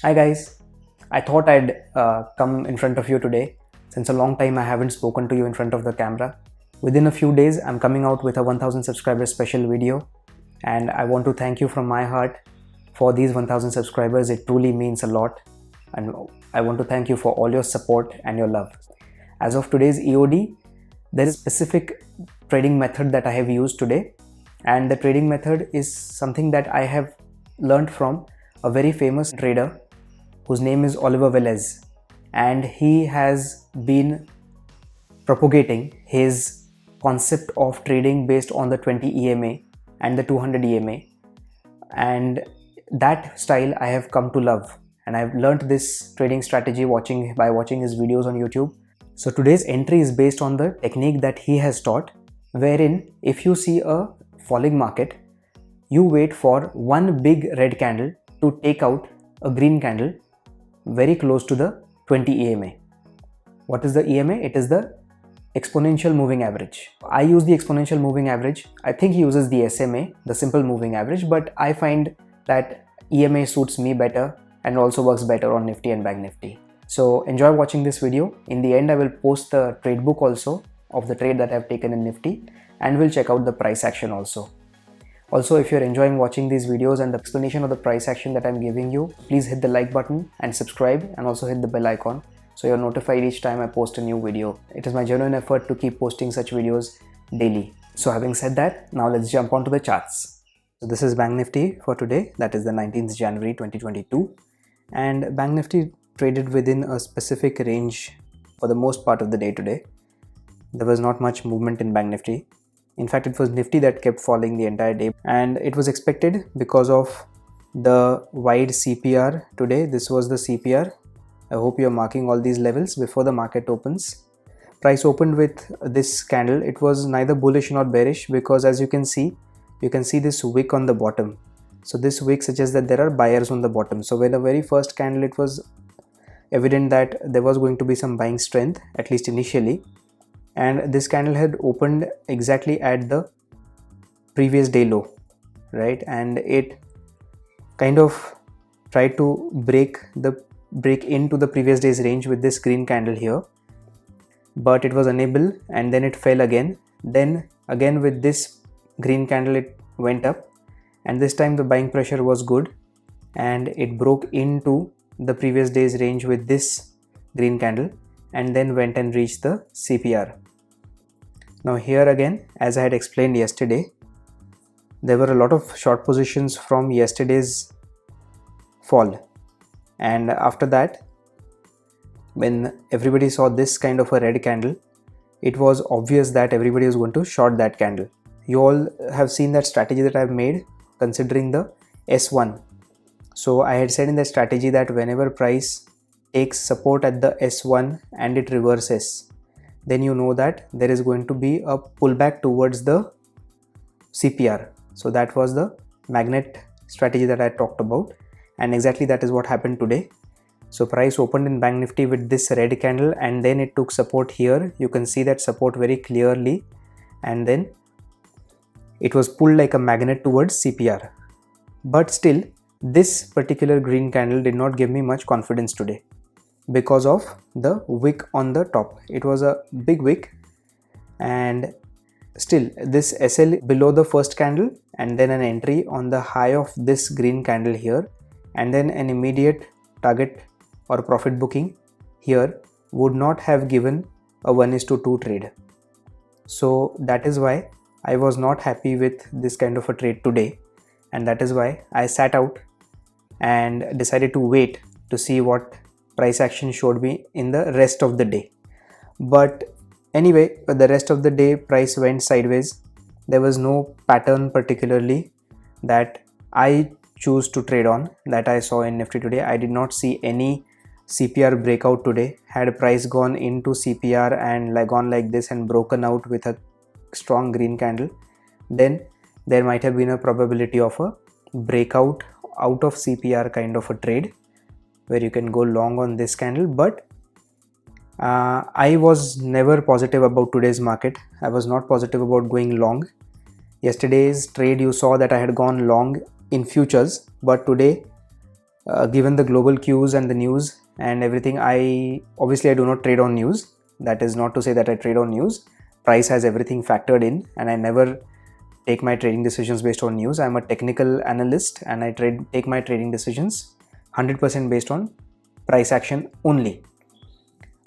Hi guys, I thought I'd come in front of you today. Since a long time I haven't spoken to you in front of the camera. Within a few days I'm coming out with a 1000 subscribers special video, and I want to thank you from my heart for these 1000 subscribers. It truly means a lot, and I want to thank you for all your support and your love. As of today's EOD, there is a specific trading method that I have used today, and the trading method is something that I have learned from a very famous trader whose name is Oliver Velez, and he has been propagating his concept of trading based on the 20 EMA and the 200 EMA, and that style I have come to love, and I've learned this trading strategy by watching his videos on YouTube. So today's entry is based on the technique that he has taught, wherein if you see a falling market, you wait for one big red candle to take out a green candle very close to the 20 EMA. What is the EMA? It is the exponential moving average. I use the exponential moving average. I think he uses the SMA, the simple moving average, but I find that EMA suits me better and also works better on Nifty and Bank Nifty. So enjoy watching this video. In the end, I will post the trade book also of the trade that I have taken in Nifty, and we'll check out the price action also. Also, if you're enjoying watching these videos and the explanation of the price action that I'm giving you, please hit the like button and subscribe, and also hit the bell icon so you're notified each time I post a new video. It is my genuine effort to keep posting such videos daily. So having said that, now let's jump onto the charts. So this is Bank Nifty for today, that is the 19th January 2022, and Bank Nifty traded within a specific range for the most part of the day today. There was not much movement in Bank Nifty. In fact, it was Nifty that kept falling the entire day, and it was expected because of the wide CPR today. This was the CPR. I hope you're marking all these levels before the market opens. Price opened with this candle. It was neither bullish nor bearish because, as you can see this wick on the bottom. So this wick suggests that there are buyers on the bottom. So when the very first candle, it was evident that there was going to be some buying strength, at least initially. And this candle had opened exactly at the previous day low, right? And it kind of tried to break into the previous day's range with this green candle here, but it was unable, and then it fell again. Then again with this green candle it went up, and this time the buying pressure was good, and it broke into the previous day's range with this green candle, and then went and reached the CPR. Now here again, as I had explained yesterday, there were a lot of short positions from yesterday's fall, and after that, when everybody saw this kind of a red candle, it was obvious that everybody was going to short that candle. You all have seen that strategy that I have made considering the S1. So I had said in the strategy that whenever price takes support at the S1 and it reverses, then you know that there is going to be a pullback towards the CPR. So that was the magnet strategy that I talked about, and exactly that is what happened today. So price opened in Bank Nifty with this red candle, and then it took support here. You can see that support very clearly, and then it was pulled like a magnet towards CPR. But still, this particular green candle did not give me much confidence today because of the wick on the top. It was a big wick, and still this SL below the first candle, and then an entry on the high of this green candle here, and then an immediate target or profit booking here would not have given a 1:2 trade. So that is why I was not happy with this kind of a trade today, and that is why I sat out and decided to wait to see what price action showed me in the rest of the day. But anyway, for the rest of the day price went sideways. There was no pattern particularly that I choose to trade on that I saw in Nifty today. I did not see any CPR breakout today. Had price gone into CPR and gone like this and broken out with a strong green candle, then there might have been a probability of a breakout out of CPR kind of a trade where you can go long on this candle. But I was never positive about today's market. I was not positive about going long. Yesterday's trade, you saw that I had gone long in futures, but today given the global cues and the news and everything, I do not trade on news. That is not to say that I trade on news. Price has everything factored in, and I never take my trading decisions based on news. I'm a technical analyst, and I take my trading decisions 100% based on price action only.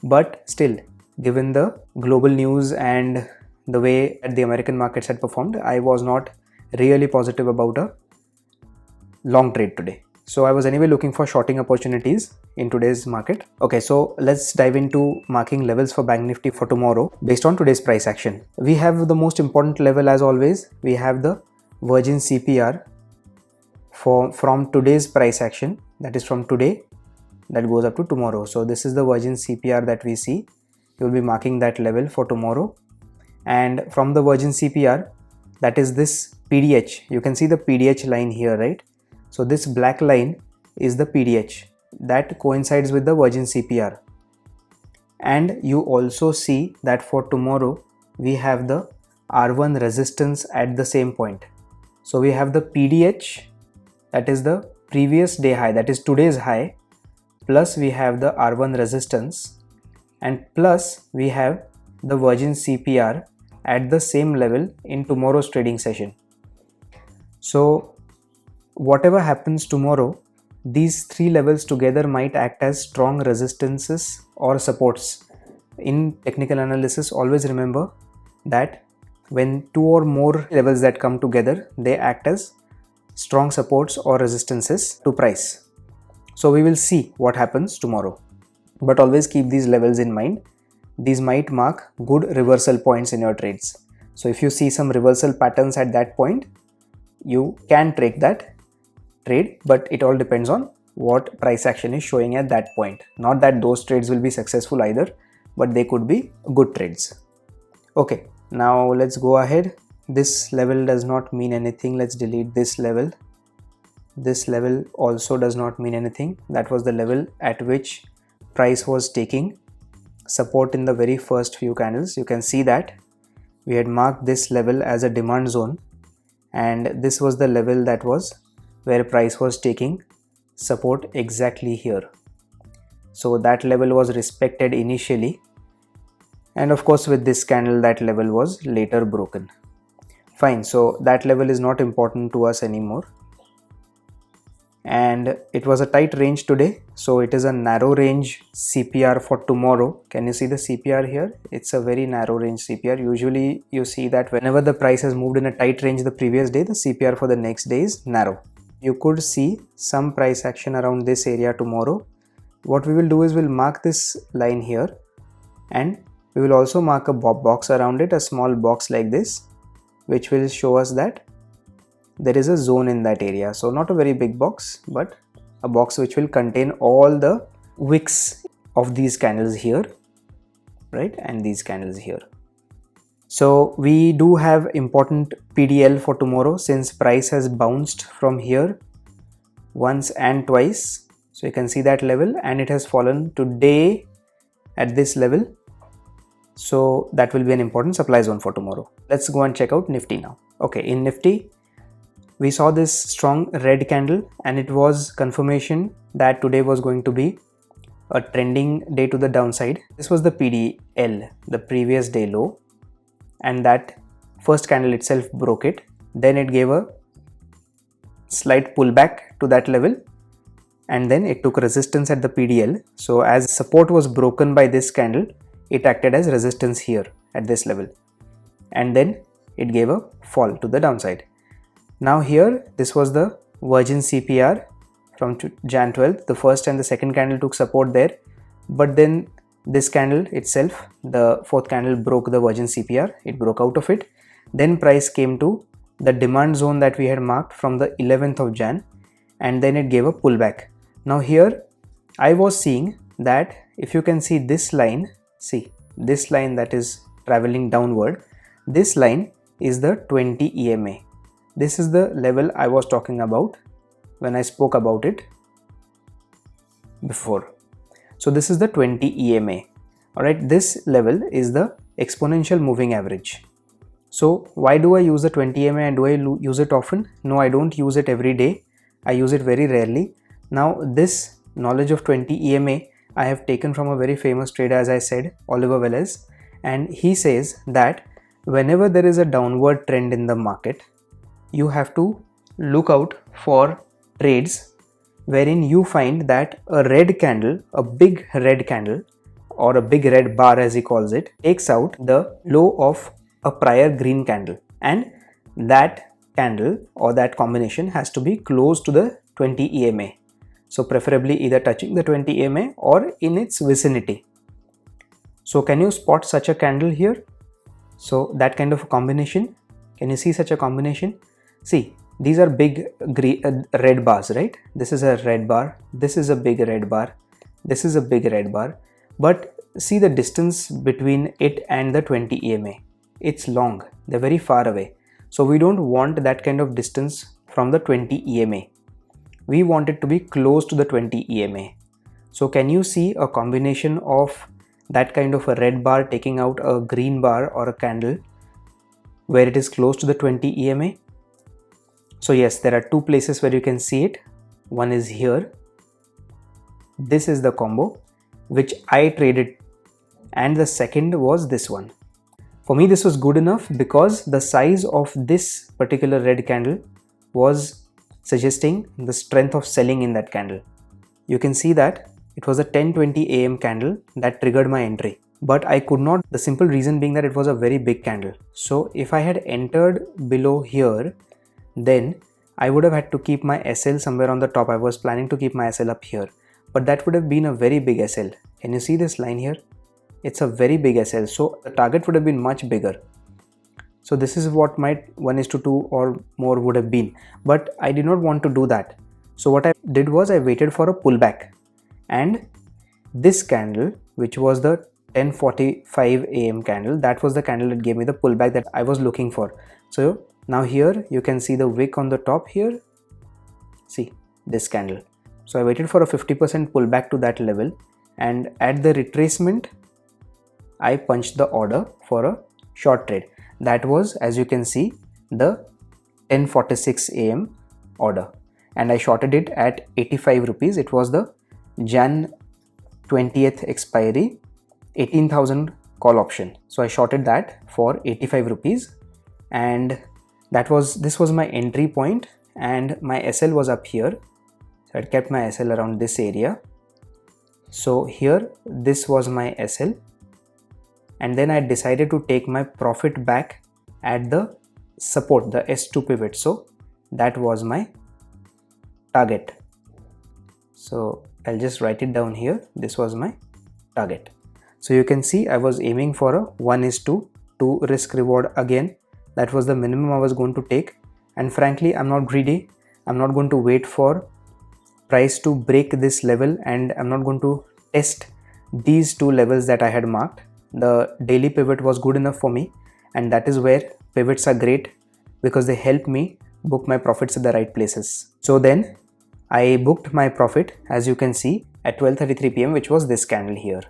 But still, given the global news and the way that the American markets had performed, I was not really positive about a long trade today. So I was anyway looking for shorting opportunities in today's market. Okay, so let's dive into marking levels for Bank Nifty for tomorrow based on today's price action. We have the most important level as always. We have the Virgin CPR from today's price action, that is from today, that goes up to tomorrow. So this is the Virgin CPR that we see. You will be marking that level for tomorrow. And from the Virgin CPR, that is this PDH. You can see the PDH line here, right? So this black line is the PDH that coincides with the Virgin CPR. And you also see that for tomorrow, we have the R1 resistance at the same point. So we have the PDH, that is the previous day high, that is today's high, plus we have the R1 resistance, and plus we have the Virgin CPR at the same level in tomorrow's trading session. So whatever happens tomorrow, these three levels together might act as strong resistances or supports. In technical analysis, always remember that when two or more levels that come together, they act as strong supports or resistances to price. So we will see what happens tomorrow. But always keep these levels in mind. These might mark good reversal points in your trades. So if you see some reversal patterns at that point, you can take that trade, but it all depends on what price action is showing at that point. Not that those trades will be successful either, but they could be good trades. Okay, now let's go ahead. This level does not mean anything. Let's delete this level. This level also does not mean anything. That was the level at which price was taking support in the very first few candles. You can see that we had marked this level as a demand zone, and this was the level that was where price was taking support exactly here. So that level was respected initially, and of course with this candle that level was later broken. Fine, so that level is not important to us anymore, and it was a tight range today, so it is a narrow range CPR for tomorrow. Can you see the CPR here? It's a very narrow range CPR. Usually you see that whenever the price has moved in a tight range the previous day, the CPR for the next day is narrow. You could see some price action around this area tomorrow. What we will do is we'll mark this line here, and we will also mark a box around it, a small box like this, which will show us that there is a zone in that area. So not a very big box, but a box which will contain all the wicks of these candles here, right, and these candles here. So we do have important PDL for tomorrow, since price has bounced from here once and twice. So you can see that level, and it has fallen today at this level. So that will be an important supply zone for tomorrow. Let's go and check out Nifty now. Okay, in Nifty, we saw this strong red candle, and it was confirmation that today was going to be a trending day to the downside. This was the PDL, the previous day low, and that first candle itself broke it. Then it gave a slight pullback to that level, and then it took resistance at the PDL. So as support was broken by this candle, it acted as resistance here at this level, and then it gave a fall to the downside. Now here, this was the Virgin CPR from Jan 12th. The first and the second candle took support there, but then this candle itself, the fourth candle, broke the Virgin CPR. It broke out of it. Then price came to the demand zone that we had marked from the 11th of Jan, and then it gave a pullback. Now here I was seeing that if you can see this line, see this line that is traveling downward, this line is the 20 EMA. This is the level I was talking about when I spoke about it before. So this is the 20 EMA. Alright, this level is the exponential moving average. So why do I use the 20 EMA, and do I use it often? No, I don't use it every day. I use it very rarely. Now this knowledge of 20 EMA I have taken from a very famous trader, as I said, Oliver Velez, and he says that whenever there is a downward trend in the market, you have to look out for trades wherein you find that a red candle, a big red candle, or a big red bar as he calls it, takes out the low of a prior green candle, and that candle or that combination has to be close to the 20 EMA. So preferably either touching the 20 EMA or in its vicinity. So can you spot such a candle here? So that kind of a combination, can you see such a combination? See, these are big red bars, right? This is a red bar, this is a big red bar, this is a big red bar, but see the distance between it and the 20 EMA. It's long, they're very far away. So we don't want that kind of distance from the 20 EMA. We want it to be close to the 20 EMA. So can you see a combination of that kind of a red bar taking out a green bar or a candle where it is close to the 20 EMA? So yes, there are two places where you can see it. One is here. This is the combo which I traded, and the second was this one. For me this was good enough because the size of this particular red candle was suggesting the strength of selling in that candle. You can see that it was a 10:20 AM candle that triggered my entry, but I could not, the simple reason being that it was a very big candle. So if I had entered below here, then I would have had to keep my SL somewhere on the top. I was planning to keep my SL up here, but that would have been a very big SL. Can you see this line here? It's a very big SL, so the target would have been much bigger. So this is what my 1:2 or more would have been, but I did not want to do that. So what I did was I waited for a pullback, and this candle, which was the 10:45 AM candle, that was the candle that gave me the pullback that I was looking for. So now here you can see the wick on the top here. See this candle. So I waited for a 50% pullback to that level, and at the retracement I punched the order for a short trade. That was, as you can see, the 10:46 AM order, and I shorted it at 85 rupees. It was the Jan 20th expiry 18,000 call option. So I shorted that for 85 rupees, and this was my entry point, and my SL was up here. So I kept my SL around this area. So here this was my SL, and then I decided to take my profit back at the support, the S2 pivot. So that was my target. So I'll just write it down here. This was my target. So you can see I was aiming for a 1:2 risk reward again. That was the minimum I was going to take, and frankly I'm not greedy. I'm not going to wait for price to break this level, and I'm not going to test these two levels that I had marked. The daily pivot was good enough for me, and that is where pivots are great, because they help me book my profits at the right places. So then I booked my profit, as you can see, at 12:33 PM, which was this candle here.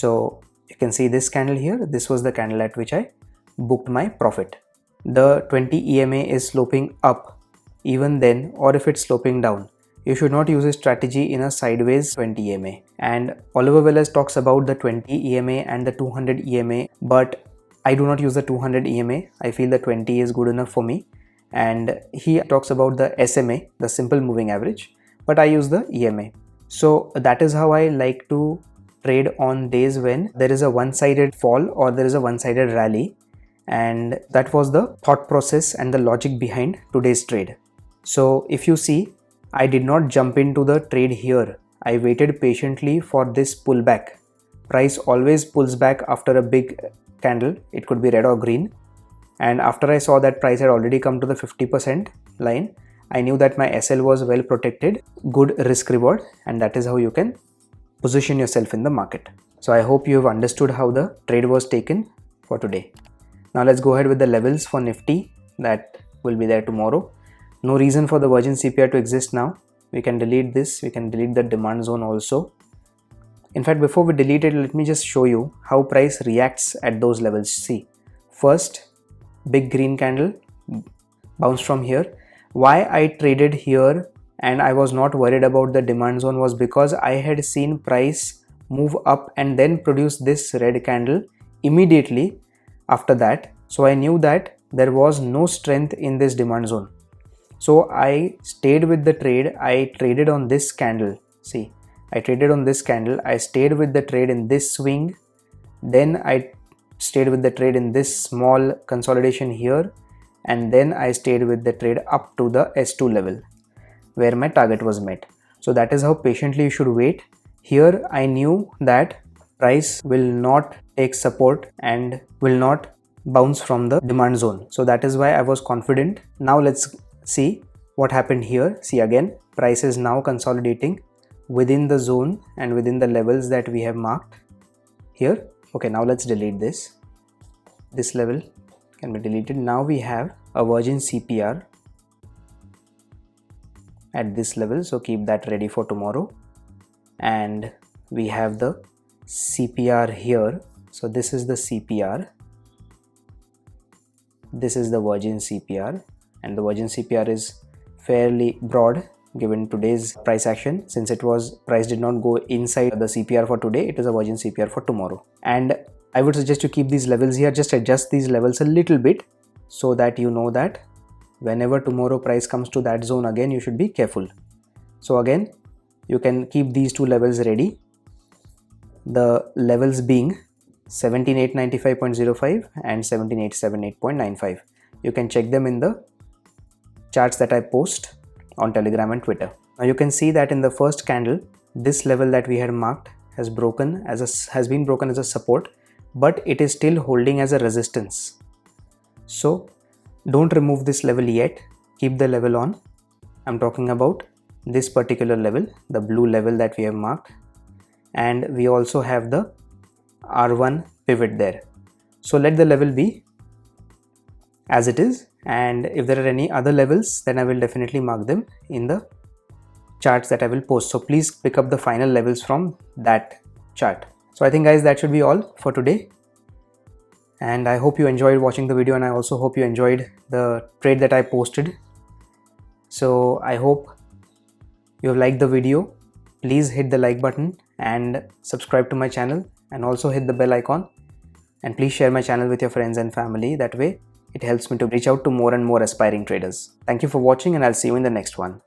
So you can see this candle here. This was the candle at which I booked my profit. The 20 EMA is sloping up even then, or if it's sloping down, you should not use a strategy in a sideways 20 EMA. And Oliver Velez talks about the 20 EMA and the 200 EMA, but I do not use the 200 EMA. I feel the 20 is good enough for me. And he talks about the SMA, the simple moving average, but I use the EMA. So that is how I like to trade on days when there is a one-sided fall or there is a one-sided rally. And that was the thought process and the logic behind today's trade. So if you see, I did not jump into the trade here. I waited patiently for this pullback. Price always pulls back after a big candle. It could be red or green. And after I saw that price had already come to the 50% line, I knew that my SL was well protected, good risk reward, and that is how you can position yourself in the market. So I hope you have understood how the trade was taken for today. Now let's go ahead with the levels for Nifty that will be there tomorrow. No reason for the Virgin CPR to exist now. We can delete this. We can delete the demand zone also. In fact, before we delete it, let me just show you how price reacts at those levels. See, first big green candle bounced from here. Why I traded here and I was not worried about the demand zone was because I had seen price move up and then produce this red candle immediately after that. So I knew that there was no strength in this demand zone. So I stayed with the trade. I traded on this candle. See, I traded on this candle. I stayed with the trade in this swing. Then I stayed with the trade in this small consolidation here. And then I stayed with the trade up to the S2 level where my target was met. So that is how patiently you should wait. Here I knew that price will not take support and will not bounce from the demand zone. So that is why I was confident. Now let's see what happened here. See, again, price is now consolidating within the zone and within the levels that we have marked here. Okay, now let's delete this. This level can be deleted. Now we have a virgin CPR at this level, so keep that ready for tomorrow. And we have the CPR here. So this is the CPR. This is the virgin CPR, and the virgin CPR is fairly broad given today's price action. Since price did not go inside the CPR for today, it is a virgin CPR for tomorrow. And I would suggest you keep these levels here, just adjust these levels a little bit so that you know that whenever tomorrow price comes to that zone again, you should be careful. So again, you can keep these two levels ready. The levels being 17895.05 and 17878.95. You can check them in the charts that I post on Telegram and Twitter. Now you can see that in the first candle, this level that we had marked has been broken as a support, but it is still holding as a resistance. So don't remove this level yet. Keep the level on. I'm talking about this particular level, the blue level that we have marked, and we also have the R1 pivot there. So let the level be as it is, and if there are any other levels, then I will definitely mark them in the charts that I will post. So please pick up the final levels from that chart. So I think guys, that should be all for today, and I hope you enjoyed watching the video, and I also hope you enjoyed the trade that I posted. So I hope you have liked the video. Please hit the like button and subscribe to my channel, and also hit the bell icon, and please share my channel with your friends and family. That way it helps me to reach out to more and more aspiring traders. Thank you for watching, and I'll see you in the next one.